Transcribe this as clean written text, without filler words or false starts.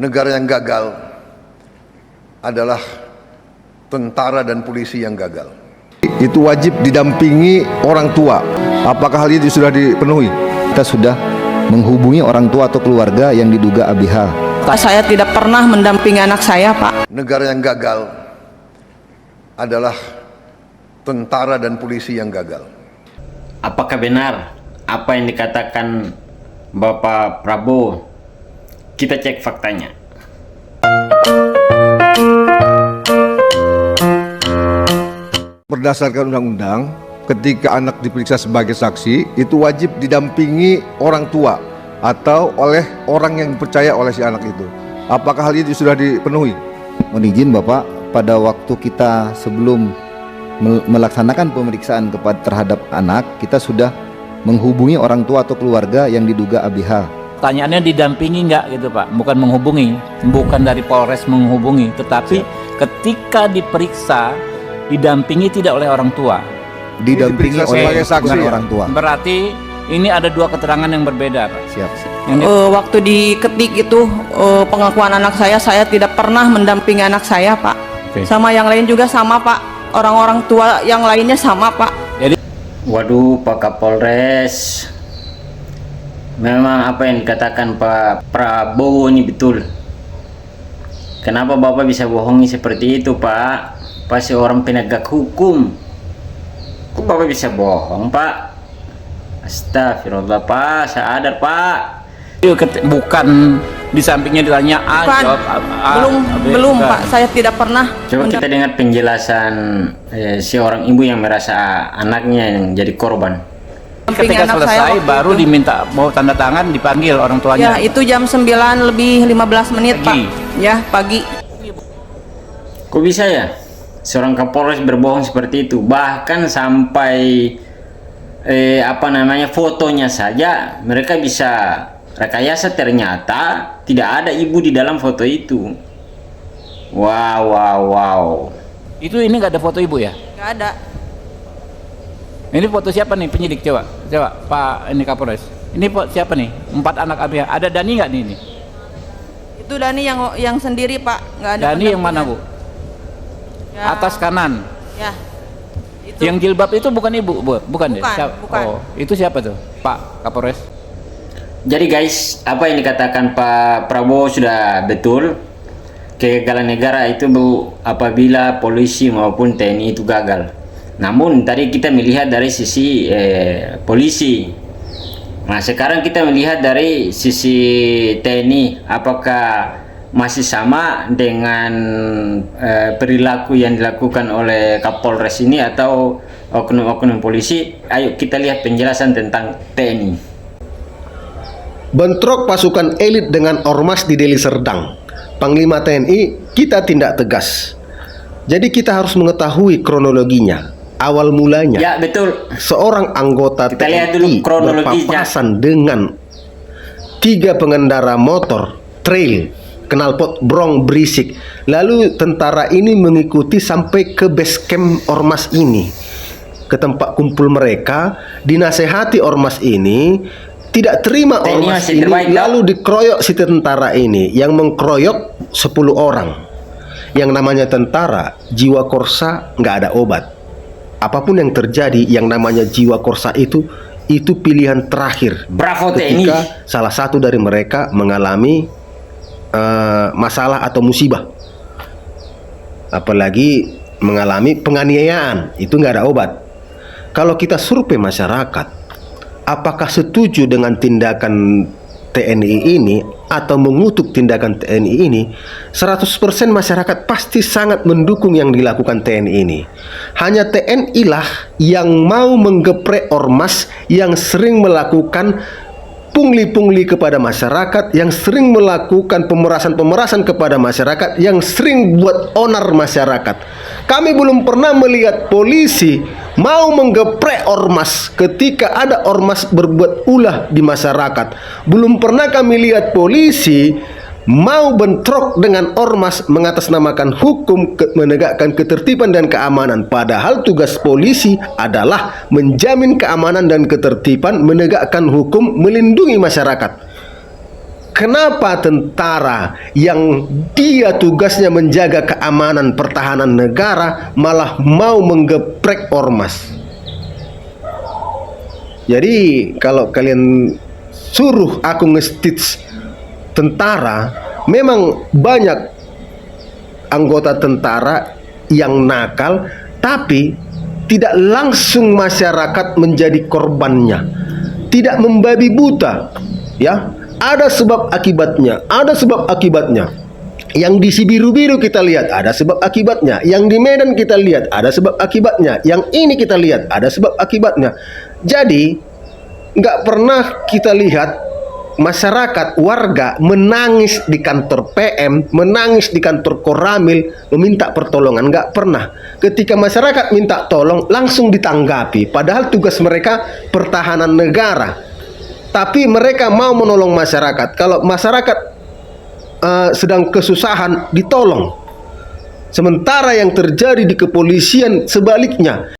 negara yang gagal adalah tentara dan polisi yang gagal. Itu wajib didampingi orang tua. Apakah hal ini sudah dipenuhi? Kita sudah menghubungi orang tua atau keluarga yang diduga ABH. Saya tidak pernah mendampingi anak saya, Pak. Negara yang gagal adalah tentara dan polisi yang gagal. Apakah benar apa yang dikatakan Bapak Prabowo? Kita cek faktanya. Berdasarkan undang-undang, ketika anak diperiksa sebagai saksi, itu wajib didampingi orang tua atau oleh orang yang dipercaya oleh si anak itu. Apakah hal ini sudah dipenuhi? Mohon izin Bapak, pada waktu kita sebelum melaksanakan pemeriksaan terhadap anak, kita sudah menghubungi orang tua atau keluarga yang diduga ABH. Pertanyaannya didampingi nggak gitu Pak, bukan menghubungi, bukan dari Polres menghubungi, tetapi ketika diperiksa didampingi tidak oleh orang tua. Didampingi oleh saksi ya? orang tua. Berarti ini ada dua keterangan yang berbeda Pak. Siap. Waktu diketik itu pengakuan anak saya tidak pernah mendampingi anak saya, Pak. Oke. Sama yang lain juga sama, Pak. Orang-orang tua yang lainnya sama, Pak. Jadi, Waduh, Pak Kapolres, memang apa yang dikatakan Pak Prabowo ini betul. Kenapa Bapak bisa bohongi seperti itu, Pak? Pasti orang penegak hukum. Kok Bapak bisa bohong, Pak? Astagfirullah, Pak. Sadar, Pak. bukan di sampingnya ditanya A, Bukan. jawab A, Belum, bukan. Pak. Saya tidak pernah. Coba kita dengar penjelasan si orang ibu yang merasa anaknya yang jadi korban. Ketika anak saya selesai waktu baru itu. diminta mau tanda tangan, dipanggil orang Ya, tuanya. itu jam 9 lebih 15 menit, Pagi. Pak. Ya, pagi. Kok bisa ya seorang Kapolres berbohong seperti itu? Bahkan sampai fotonya saja mereka bisa rekayasa, ternyata tidak ada ibu di dalam foto itu. Wow. Itu ini nggak ada foto ibu ya? Nggak ada. Ini foto siapa nih penyidik, coba Pak ini Kapolres. Ini siapa nih? 4 anak ABH. Ada Dani nggak nih ini? Itu Dani yang sendiri, Pak. Nggak ada. Dani yang mana Bu? Ya. Atas kanan. Ya. Itu. Yang jilbab itu bukan ibu, Bu? Bukan deh. Bukan. Oh, itu siapa tuh? Pak Kapolres. Jadi guys, apa yang dikatakan Pak Prabowo sudah betul. Kegagalan negara itu apabila polisi maupun TNI itu gagal. Namun tadi kita melihat dari sisi polisi. Nah, sekarang kita melihat dari sisi TNI, apakah masih sama dengan perilaku yang dilakukan oleh Kapolres ini atau oknum-oknum polisi? Ayo kita lihat penjelasan tentang TNI. Bentrok pasukan elit dengan ormas di Deli Serdang. Panglima TNI kita tindak tegas. Jadi kita harus mengetahui kronologinya. Awal mulanya, Ya betul. seorang anggota Kita lihat dulu TNI kronologisnya. berpapasan dengan 3 pengendara motor trail knalpot brong berisik. Lalu tentara ini mengikuti sampai ke base camp ormas ini, ke tempat kumpul mereka. Dinasehati ormas ini, tidak terima TNI ormas masih ini, terbaik, lalu dikeroyok si tentara ini. Yang mengkeroyok 10 orang. Yang namanya tentara, jiwa korsa nggak ada obat. Apapun yang terjadi, yang namanya jiwa korsa itu pilihan terakhir. Bravo Ketika TNI. salah satu dari mereka mengalami masalah atau musibah, apalagi mengalami penganiayaan, itu nggak ada obat. Kalau kita survei masyarakat, apakah setuju dengan tindakan TNI ini atau mengutuk tindakan TNI ini, 100% masyarakat pasti sangat mendukung yang dilakukan TNI ini. Hanya TNI lah yang mau menggeprek ormas yang sering melakukan pungli-pungli kepada masyarakat, yang sering melakukan pemerasan-pemerasan kepada masyarakat, yang sering buat onar masyarakat. Kami belum pernah melihat polisi mau menggeprek ormas ketika ada ormas berbuat ulah di masyarakat. Belum pernah kami lihat polisi mau bentrok dengan ormas mengatasnamakan hukum, menegakkan ketertiban dan keamanan. Padahal tugas polisi adalah menjamin keamanan dan ketertiban, menegakkan hukum, melindungi masyarakat. kenapa tentara yang dia tugasnya menjaga keamanan pertahanan negara malah mau menggeprek ormas? Jadi kalau kalian suruh aku nge-stitch tentara, memang banyak anggota tentara yang nakal, tapi tidak langsung masyarakat menjadi korbannya, tidak membabi buta, ya. Ada sebab akibatnya, ada sebab akibatnya. Yang di Sibiru-biru kita lihat ada sebab akibatnya, yang di Medan kita lihat ada sebab akibatnya, yang ini kita lihat ada sebab akibatnya. Jadi nggak pernah kita lihat masyarakat, warga menangis di kantor PM, menangis di kantor Koramil, meminta pertolongan. Nggak pernah. Ketika masyarakat minta tolong, langsung ditanggapi. Padahal tugas mereka pertahanan negara. Tapi mereka mau menolong masyarakat. Kalau masyarakat sedang kesusahan, ditolong. Sementara yang terjadi di kepolisian sebaliknya.